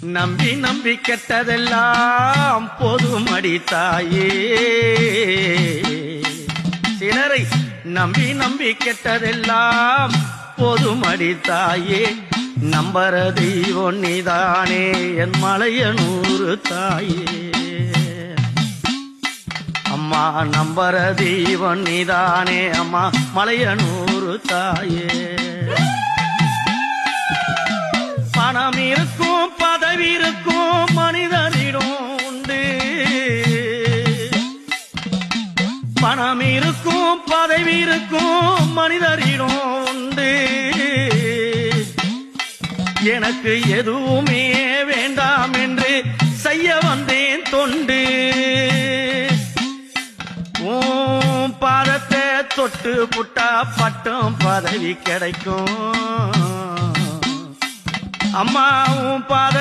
நம்பி நம்பி கெட்டதெல்லாம் போதுமடி தாயே. சிலரை நம்பி நம்பி கெட்டதெல்லாம் போதுமடி தாயே. நம்பர தெய்வம் நீதானே என் மலையனூறு தாயே. அம்மா நம்பர தெய்வம் நீதானே அம்மா மலையனூறு தாயே. பணம் இருக்கும் பதவி இருக்கும் மனிதனிடம் உண்டு. பணம் இருக்கும் பதவி இருக்கும் மனிதரிடம் உண்டு. எனக்கு எதுவுமே வேண்டாம் என்று செய்ய வந்தேன் தொண்டு. பாதத்தை தொட்டு புட்டா பட்டம் பதவி கிடைக்கும். அம்மாவும் பாத